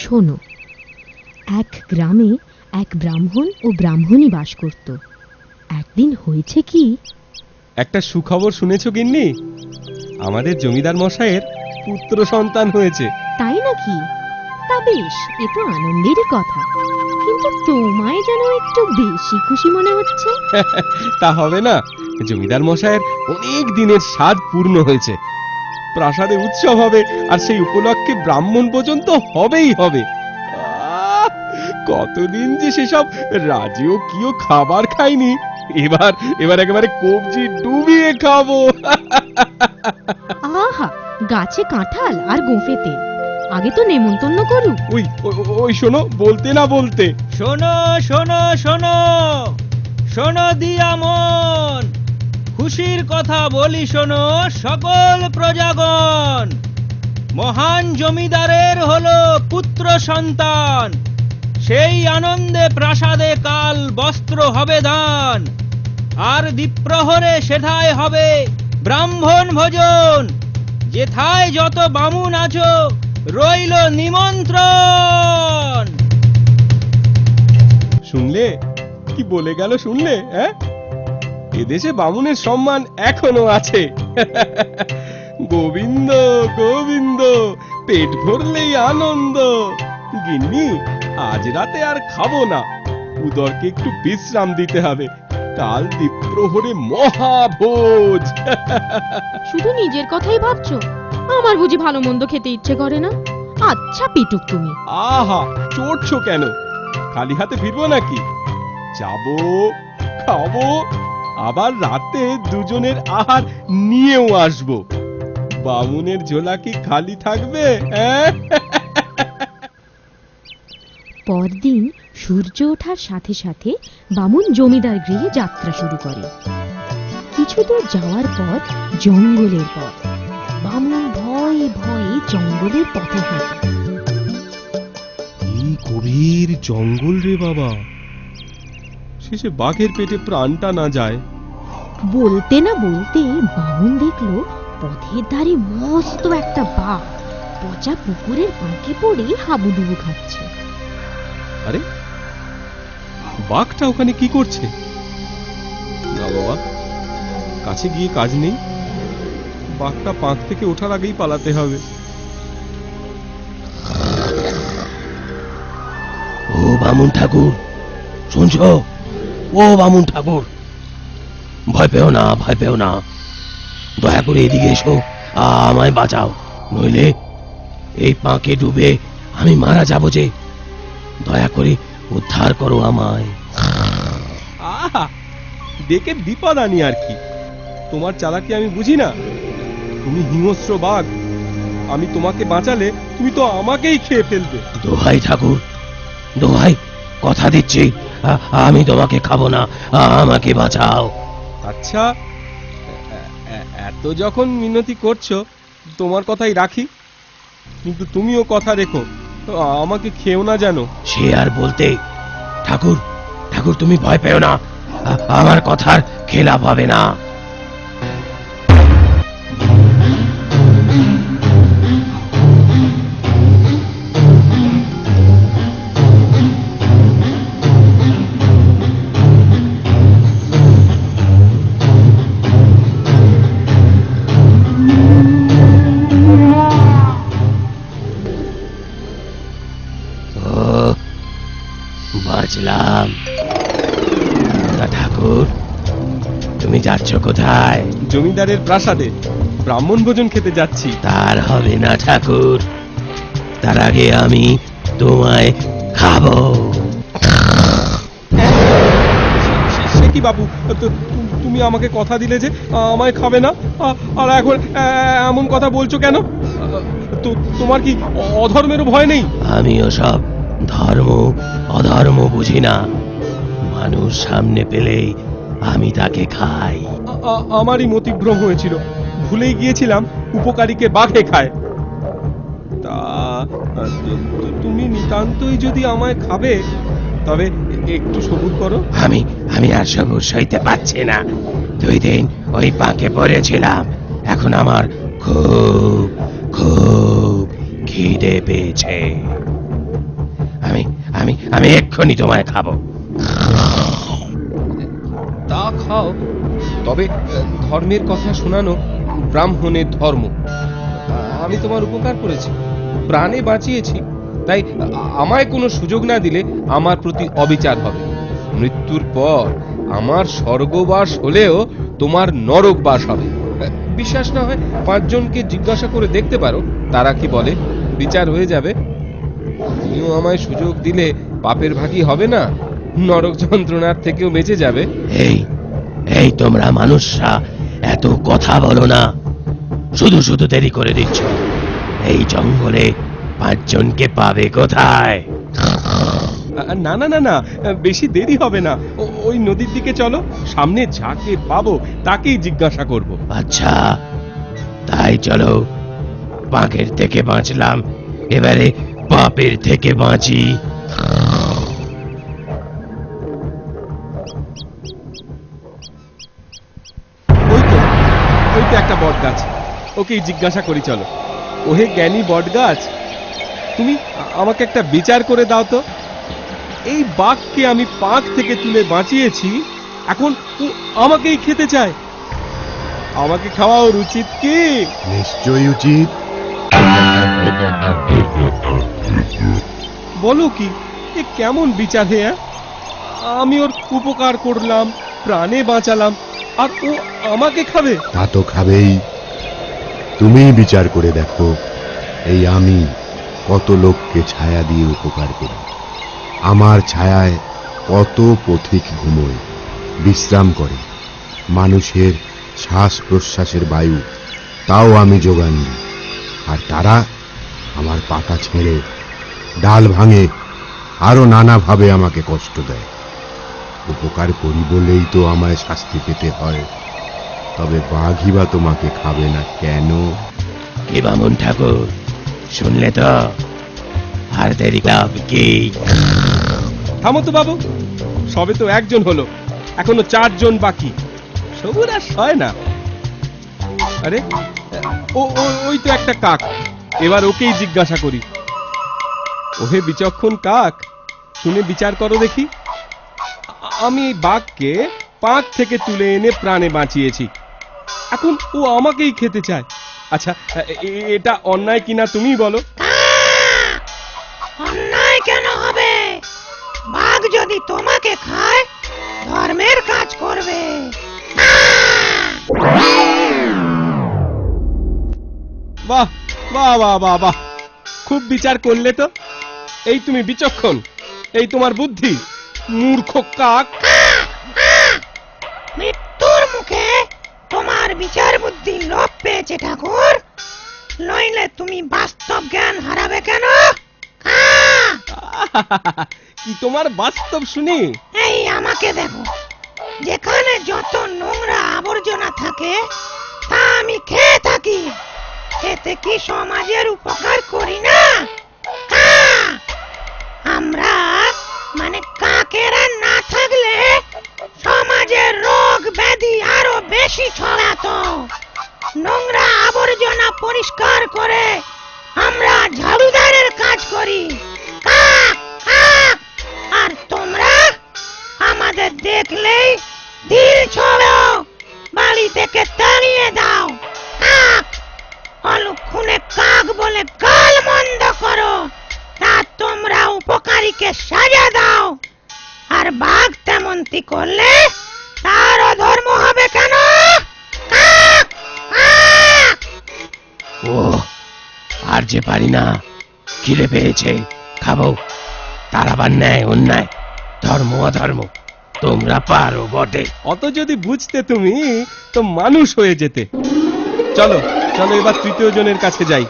শোনো, এক গ্রামে এক ব্রাহ্মণ ও ব্রাহ্মণী বাস করত। একদিন হয়েছে কি, একটা সুখবর শুনেছো গিন্নি? আমাদের জমিদার মশাইয়ের পুত্র সন্তান হয়েছে। তাই নাকি? তা বেশ, এ তো আনন্দেরই কথা, কিন্তু তোমায় যেন একটু বেশি খুশি মনে হচ্ছে। তা হবে না, জমিদার মশাইয়ের অনেক দিনের স্বাদ পূর্ণ হয়েছে। প্রাসাদে উৎসব হবে, আর সেই উপলক্ষে ব্রাহ্মণ পর্যন্ত হবেই হবে। আহ, কতদিন যে সেসব রাজকীয় খাবার খাইনি, এবার এবার একেবারে কবজি ডুবিয়ে খাবো। আহা, গাছে কাঁঠাল আর গোঁফে তেল, আগে তো নেমন্তন্ন করুক। ওই ওই- ওই শোনো, বলতে না বলতে। শোনো শোনো শোনো শোনো দিয়া মন, খুশির কথা বলি শোনো সকল প্রজাগণ। মহান জমিদারের হলো পুত্র সন্তান, সেই আনন্দে প্রাসাদে কাল বস্ত্র হবে দান, আর দ্বীপ্রহরে সেথায় হবে ব্রাহ্মণ ভোজন। যেথায় যত বামুন আছো রইল নিমন্ত্রণ। শুনলে কি বলে গেল? শুনলে? হ্যাঁ, এদেশে বামুনের সম্মান এখনো আছে। গোবিন্দ গোবিন্দ, পেট ভরলেই আনন্দ। গিন্নি, আজ রাতে আর খাবো না, উদরকে একটু বিশ্রাম দিতে হবে। কাল দ্বীপ্রহরে মহাভোজ। শুধু নিজের কথাই ভাবছো, আমার বুঝি ভালো মন্দ খেতে ইচ্ছে করে না? আচ্ছা পেটুক তুমি। আহা, চড়ছো কেন? খালি হাতে ফিরবো নাকি? যাবো, খাবো, আবার রাতে দুজনের আহার নিয়েও আসবো। বামুনের ঝোলা কি খালি থাকবে? হ্যাঁ? পরদিন সূর্য ওঠার সাথে সাথে বামুন জমিদার গৃহে যাত্রা শুরু করে। কিছু দূর যাওয়ার পর জঙ্গলের পথ। বামুন ভয়ে ভয়ে জঙ্গলের পথে হাঁটে। এই গভীর জঙ্গল রে বাবা, শেষে বাঘের পেটে প্রাণটা না যায়। বলতে না বলতে বামুন দেখলো পথের ধারে মস্ত একটা বাঘ পচা পুকুরের পাঁকে পড়ে হাবুডুবু খাচ্ছে। আরে, বাঘটা ওখানে কি করছে? না বাবা, কাছে গিয়ে কাজ নেই, বাঘটা পাঁক থেকে ওঠার আগেই পালাতে হবে। ও বামুন ঠাকুর, শুনছো? ও বামুন ঠাকুর, ভয় পেও না, ভয় পেও না, দয়া করে এদিকে এসো, আমায় বাঁচাও, নইলে এই পাঁকে ডুবে আমি মারা যাব যে। দয়া করে উদ্ধার করো আমায়। আহা, ডেকে বিপদ আনি আর কি? তোমার চালাকি আমি বুঝি না? তুমি হিংস্র বাঘ, আমি তোমাকে বাঁচালে তুমি তো আমাকেই খেয়ে ফেলবে। দোহাই ঠাকুর, দোহাই, কথা দিচ্ছি, আমি তোমাকে খাবো না, আমাকে বাঁচাও। আচ্ছা, এত যখন মিনতি করছো, তোমার কথাই রাখি, কিন্তু তুমিও কথা রেখো, আমাকে খেও না যেন। সে আর বলতে, ঠাকুর, ঠাকুর তুমি ভয় পেও না, আমার কথার খেলাপ হবে না। বাঁচলাম। তা ঠাকুর, তুমি যাচ্ছ কোথায়? জমিদারের প্রাসাদে ব্রাহ্মণ ভোজন খেতে যাচ্ছি। তার হবে না ঠাকুর, তার আগে আমি তোমায় খাবো। সে কি বাবু, তুমি আমাকে কথা দিলে যে আমায় খাবে না, আর এখন এমন কথা বলছো কেন? তোমার কি অধর্মেরও ভয় নেই? আমিও সব ধর্ম অধর্ম বুঝি না, মানুষ সামনে পেলেই আমি তাকে খাই। আমারই মতিভ্রম হয়েছিল, ভুলেই গিয়েছিলাম উপকারীকে বাঘে খায়। তা তুমি নিতান্তই যদি আমায় খাবে, তবে একটু সবুর করো। আমি আর সবুর সইতে পারছি না। 2 দিন ওই পাঁকে পড়েছিলাম, এখন আমার খুব খুব খিদে পেয়েছে। আমি এক্ষুনি তোমায় খাবো। তা খাও, তবে ধর্মের কথা শোনানো ব্রাহ্মণের ধর্ম। আমি তোমার উপকার করেছি, প্রাণে বাঁচিয়েছি, তাই আমায় কোনো সুযোগ না দিলে আমার প্রতি অবিচার হবে। মৃত্যুর পর আমার স্বর্গবাস হলেও তোমার নরকবাস হবে। বিশ্বাস না হয় 5 জনকে জিজ্ঞাসা করে দেখতে পারো, তারা কি বলে, বিচার হয়ে যাবে। তুমিও আমায় সুযোগ দিলে পাপের ভাগী হবে না, নরক যন্ত্রণার থেকেও বেঁচে যাবে। এই এই তোমরা মানুষরা এত কথা বলো না, শুধু শুধু দেরি করে দিচ্ছ। এই জঙ্গলে 5 জনকে পাবে কোথায়? না না না না, বেশি দেরি হবে না। ওই নদীর দিকে চলো, সামনে যাকে পাবো তাকেই জিজ্ঞাসা করব। আচ্ছা তাই চলো। বাঘের থেকে বাঁচলাম, এবারে পাপের থেকে বাঁচি। ওই তো একটা বট গাছ, ওকেই জিজ্ঞাসা করি চলো। ওহে জ্ঞানী বট গাছ, তুমি আমাকে একটা বিচার করে দাও তো। এই বাঘকে আমি পাঁক থেকে তুলে বাঁচিয়েছি, এখন ও আমাকেই খেতে চায়। আমাকে খাওয়া ওর উচিত কি? নিশ্চয়ই উচিত। বলো কি, এ কেমন বিচার হে? আমি ওর উপকার করলাম, প্রাণে বাঁচালাম, আর ও আমাকে খাবে? তা তো খাবেই। তুমিই বিচার করে দেখো, এই আমি কত লোককে ছায়া দিয়ে উপকার করি। আমার ছায়ায় কত পথিক ঘুমোয়, বিশ্রাম করে। মানুষের শ্বাস প্রশ্বাসের বায়ু তাও আমি যোগান দিই, আর তারা আমার পাতা ছেড়ে ডাল ভাঙে, আরো নানাভাবে আমাকে কষ্ট দেয়। উপকার করি বলেই তো আমায় শাস্তি পেতে হয়। তবে বাঘই বা তোমাকে খাবে না কেন? কি বামুন ঠাকুর, শুনলে তো? আর দেরি লাভ কি? থামো তো বাবু, সবে তো 1 জন হলো, এখনো 4 জন বাকি। সবুর আর সয় না। আরে ওই তো একটা কাক, এবার ওকেই জিজ্ঞাসা করি। ওহে বিচক্ষণ কাক, শুনে বিচার করো দেখি। আমি এই বাঘকে পাঁক থেকে তুলে এনে প্রাণে বাঁচিয়েছি, এখন ও আমাকেই খেতে চায়। আচ্ছা, এটা অন্যায় কিনা তুমি বলো। অন্যায় কেন হবে? বাঘ যদি তোমাকে খায়, ধর্মের কাজ করবে। বাহ বাহ বাহ বাহ বাহ, খুব বিচার করলে তো। এই তুমি বিচক্ষণ, এই তোমার বুদ্ধি। মূর্খ কাক। মৃত্যুর মুখে তোমার বিচার বুদ্ধি লোপ পেয়েছে ঠাকুর, নইলে তুমি বাস্তব জ্ঞান হারাবে কেন? কি তোমার বাস্তব শুনি? এই আমাকে দেখো, যেখানে যত নোংরা আবর্জনা থাকে তা আমি খেয়ে থাকি। এতে কি সমাজের উপকার করি না? আমরা মানে কাকেরা না থাকলে সমাজের রোগ ব্যাধি আরো বেশি ছড়াতো। নোংরা আবর্জনা পরিষ্কার করে আমরা ঝাড়ুদারের কাজ করি। কাক কাক, আর তোমরা আমাদের দেখলেই ঢিল ছড়ো, বাড়ি থেকে তাড়িয়ে দাও। কাক, অলক্ষণে কাক বলে গাল মন্দ করো, তা তোমরা উপকারীকে সাজা দাও। আর বাঘ তেমনটি করলে তার অধর্ম হবে কেন? কাক কাক। ও আর যে পারি না, খিদে পেয়েছে, খাবো। তার আবার ন্যায় অন্যায়, ধর্ম অধর্ম তোমরা পারো বটে। অত যদি বুঝতে তুমি, তো মানুষ হয়ে যেতে। চলো চলো, এবার 3য় জনের কাছে যাই।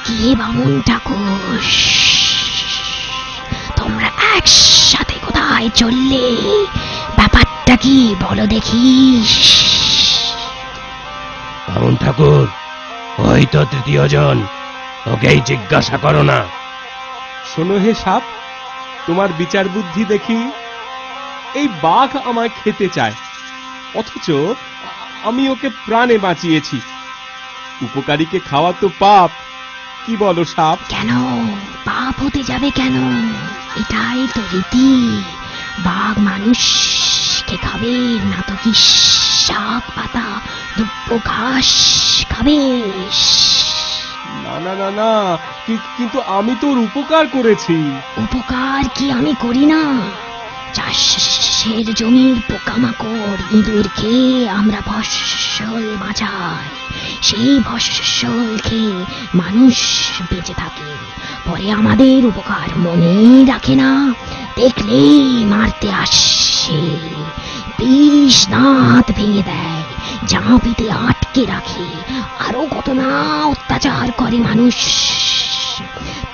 কে বামুন ঠাকুর, তোমরা একসাথে কোথায় চললে? ব্যাপারটা কি বলো দেখি। বামুন ঠাকুর, ওই তো 3য় জন, ওকেই জিজ্ঞাসা করো না। শোনো হে সাপ, তোমার বিচার বুদ্ধি দেখি। এই বাঘ আমায় খেতে চায়, অথচ আমি ওকে প্রাণে বাঁচিয়েছি। উপকারীকে খাওয়া তো পাপ, কি বলো সাপ? কেন পাপ হতে যাবে কেন? এটাই তো রীতি। বাঘ মানুষকে খাবে না তো কি শাক পাতা দুব্ব ঘাস খাবে? না না না না, কিন্তু আমি তোর উপকার করেছি। উপকার কি আমি করি না? চাষের জমির পোকামাকড় ইঁদুর খেয়ে আমরা ফসল বাঁচাই, সেই ফসল খেয়ে মানুষ বেঁচে থাকে, পরে আমাদের উপকার মনে রাখে না, দেখলেই মারতে আসে, বিষ দাঁত ভেঙে দেয়, জাঁপিতে আটকে রাখে, আরো কত না অত্যাচার করে মানুষ।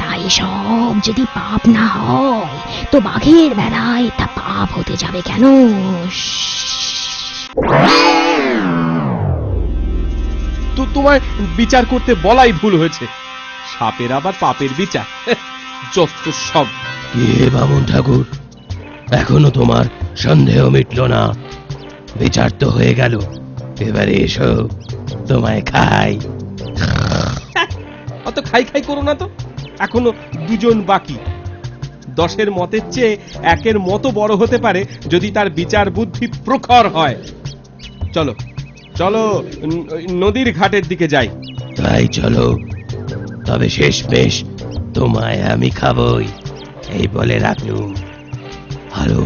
তাই সব যদি পাপ না হয় তো বাঘের বেলায় তা পাপ হতে যাবে কেন? তো তোমায় বিচার করতে বলাই ভুল হয়েছে। সাপের আবার পাপের বিচার, যত সব। কে বামুন ঠাকুর, এখনো তোমার সন্দেহ মিটল না? বিচার তো হয়ে গেল, এবারে এসো তোমায় খাই। অত খাই খাই করো না তো, এখনো দুজন বাকি। 10-এর মতের চেয়ে 1-এর মতো বড় হতে পারে যদি তার বিচার বুদ্ধি প্রখর হয়। চলো চলো, নদীর ঘাটের দিকে যাই। তাই চলো, তবে শেষমেশ তোমায় আমি খাবই, এই বলে রাখলুম। হ্যালো।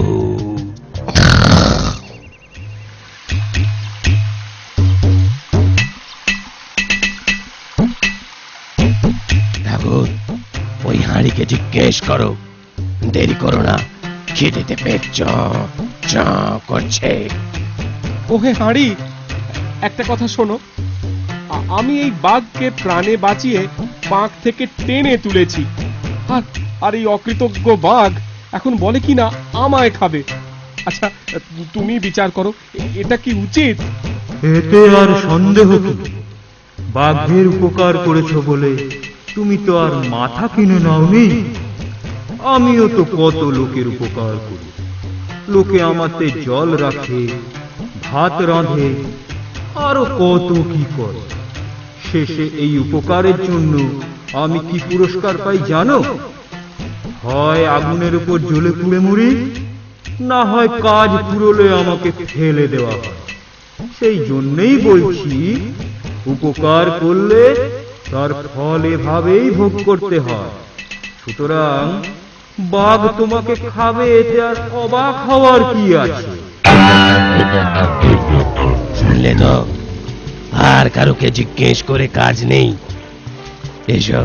ঠাকুর, ওই হাঁড়িকে জিজ্ঞেস করো, দেরি করো না, খিদেতে পেট চ করছে। ওহে হাঁড়ি, একটা কথা শোনো। আমি এই বাঘকে প্রাণে বাঁচিয়ে পাঁক থেকে টেনে তুলেছি, আর এই অকৃতজ্ঞ বাঘ এখন বলে কিনা আমায় খাবে। আচ্ছা, তুমি বিচার করো, এটা কি উচিত? এতে আর সন্দেহ কি? বাঘের উপকার করেছো বলে তুমি তো আর মাথা কিনে নাওনি। আমিও তো কত লোকের উপকার করি, লোকে আমাতে জল রাখে, ভাত রাঁধে, আরো কত কি করে। শেষে এই উপকারের জন্য আমি কি পুরস্কার পাই জানো? হয় আগুনের উপর জ্বলে পুড়ে মরি, না হয় কাজ পুরোলে আমাকে ফেলে দেওয়া হয়। সেই জন্যই বলছি, উপকার করলে তার ফল এভাবেই ভোগ করতে হয়। সুতরাং বাঘ তোমাকে খাবে, এতে আর অবাক হওয়ার কি আছে? শুনলে তো, আর কারোকে জিজ্ঞেস করে কাজ নেই। এসো,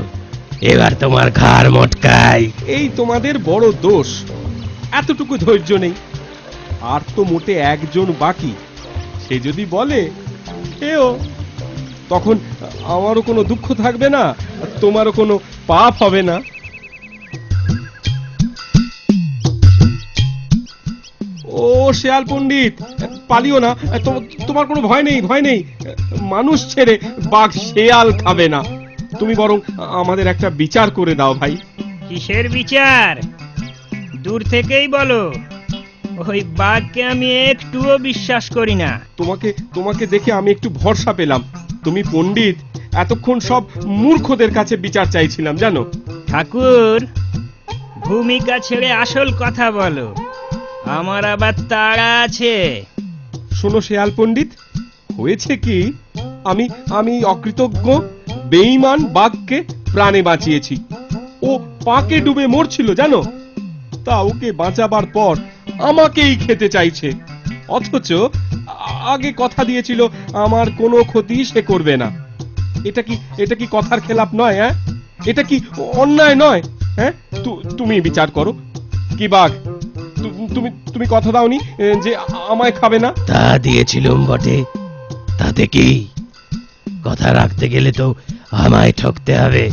এবার তোমার ঘাড় মটকাই। এই তোমাদের বড় দোষ, এতটুকু ধৈর্য নেই। আর তো মোটে একজন বাকি, সে যদি বলে খেও, তখন আমারও কোনো দুঃখ থাকবে না, তোমারও কোনো পাপ হবে না। ও শেয়াল পণ্ডিত, পালিও না, তোমার কোনো ভয় নেই, ভয় নেই। মানুষ ছেড়ে বাঘ শেয়াল খাবে না। তুমি বরং আমাদের একটা বিচার করে দাও ভাই। কিসের বিচার? দূর থেকেই বলো, ওই বাঘকে আমি একটুও বিশ্বাস করি না। তোমাকে দেখে আমি একটু ভরসা পেলাম। তুমি পণ্ডিত, এতক্ষণ সব মূর্খদের কাছে বিচার চাইছিলাম জানো। ঠাকুর, ভূমিকা ছেড়ে আসল কথা বলো, আমার আবার তাড়া আছে। শোনো শেয়াল পণ্ডিত, হয়েছে কি, আমি অকৃতজ্ঞ বেঈমান বাঘকে প্রাণে বাঁচিয়েছি। ও পাকে ডুবে মরছিল জানো, তা ওকে বাঁচাবার পর আমাকেই খেতে চাইছে, অথচ আগে কথা দিয়েছিল আমার কোনো ক্ষতি সে করবে না। এটা কি কথার খেলাপ নয়? হ্যাঁ, এটা কি অন্যায় নয়? হ্যাঁ, তুমি বিচার করো। কি বাঘ, তুমি কথা দাওনি যে আমায় খাবে না? তা দিয়েছিলুম বটে, তাতে কি? কথা রাখতে গেলে তো আমায় ঠকতে হবে,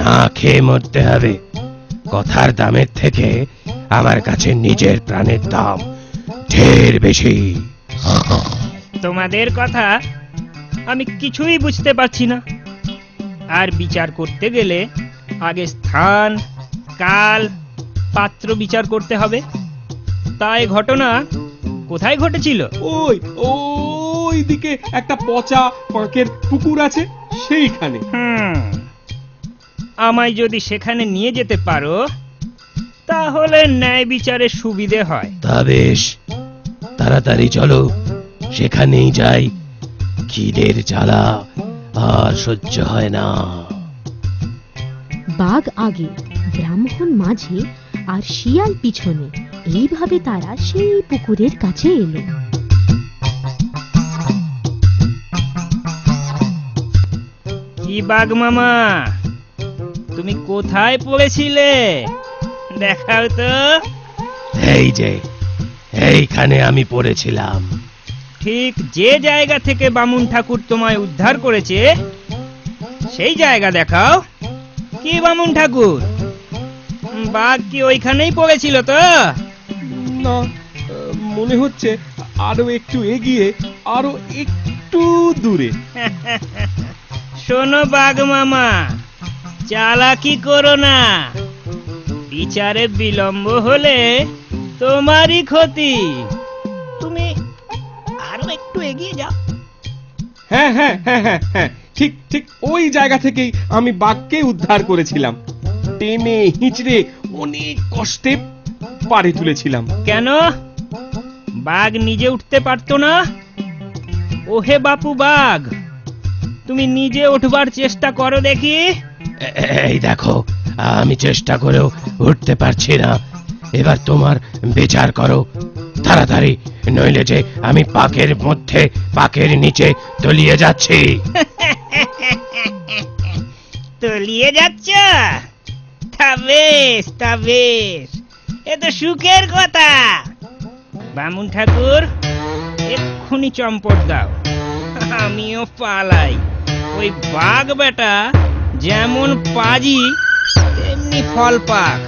না খেয়ে মরতে হবে। কথার দামের থেকে আমার কাছে নিজের প্রাণের দাম ঢের বেশি। তোমাদের কথা আমি কিছুই বুঝতে পারছি না। আর বিচার করতে গেলে আগে স্থান, কাল, পাত্র বিচার করতে হবে। তাই ঘটনা কোথায় ঘটেছিল? ওই ওই দিকে একটা পচা পাঁকের পুকুর আছে, সেইখানে। আমায় যদি সেখানে নিয়ে যেতে পারো তাহলে ন্যায় বিচারের সুবিধে হয়। তা বেশ, তাড়াতাড়ি চলো, সেখানেই যাই। খিদের জ্বালা আর সহ্য হয় না। বাঘ আগে, ব্রাহ্মণ মাঝে, আর শিয়াল পিছনে। এইভাবে তারা সেই পুকুরের কাছে এলো। কি বাঘ মামা, তুমি কোথায় পড়েছিলে? দেখাও তো। এই যে, এইখানে আমি পড়েছিলাম। ঠিক যে জায়গা থেকে বামুন ঠাকুর তোমায় উদ্ধার করেছে সেই জায়গা দেখাও। কি বামুন ঠাকুর, বাঘ কি ওইখানেই পড়েছিল তো? না, মনে হচ্ছে আরো একটু এগিয়ে, আরো একটু দূরে। শোনো বাঘ মামা, চালাকি করো না। বিচারে বিলম্ব হলে তোমারই ক্ষতি। তুমি আরো একটু এগিয়ে যাও। হ্যাঁ হ্যাঁ হ্যাঁ হ্যাঁ হ্যাঁ, ঠিক ঠিক ওই জায়গা থেকেই আমি বাঘকে উদ্ধার করেছিলাম। টেনে হিঁচড়ে অনেক কষ্টে পাড়ে তুলেছিলাম। কেন বাঘ নিজে উঠতে পারতো না? ওহে বাপু বাঘ, তুমি নিজে উঠবার চেষ্টা করো দেখি। এই দেখো, আমি চেষ্টা করেও উঠতে পারছি না। এবার তোমার বিচার করো তাড়াতাড়ি, নইলে যে আমি পাকের মধ্যে, পাকের নিচে তলিয়ে যাচ্ছি। তলিয়ে যাচ্ছ? তা বেশ, তা বেশ, এ তো সুখের কথা। বামুন ঠাকুর, এক্ষুনি চম্পট দাও, আমিও পালাই। ওই বাঘ বেটা যেমন পাজি তেমনি ফল পাক,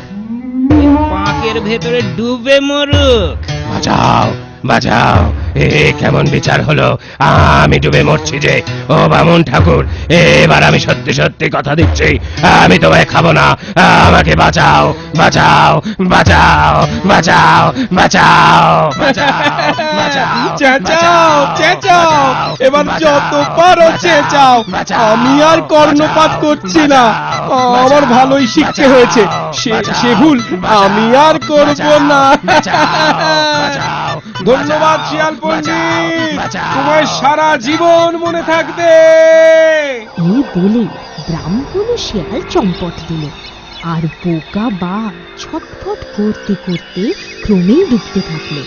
পাকের ভেতরে ডুবে মরুক। বাঁচাও, বাঁচাও, এ কেমন বিচার হলো? আমি ডুবে মরছি যে। ও বামুন ঠাকুর, এবার আমি সত্যি সত্যি কথা দিচ্ছি, আমি তোমায় খাবো না। আমাকে বাঁচাও, বাঁচাও, বাঁচাও, বাঁচাও, বাঁচাও, বাঁচাও, চেঁচাও চেঁচাও, এবার যত পারো চেঁচাও। আমি আর কর্ণপাত করছি না, আমার ভালোই শিখতে হয়েছে। সে ভুল আমি আর করব না। ধন্যবাদ শিয়াল পণ্ডিত, তোমার সারা জীবন মনে থাকবে। এই বলে ব্রাহ্মণ ও শিয়াল চম্পট দিল, আর বোকা বাঘ ছটফট করতে করতে ক্রমেই ডুবতে থাকলো।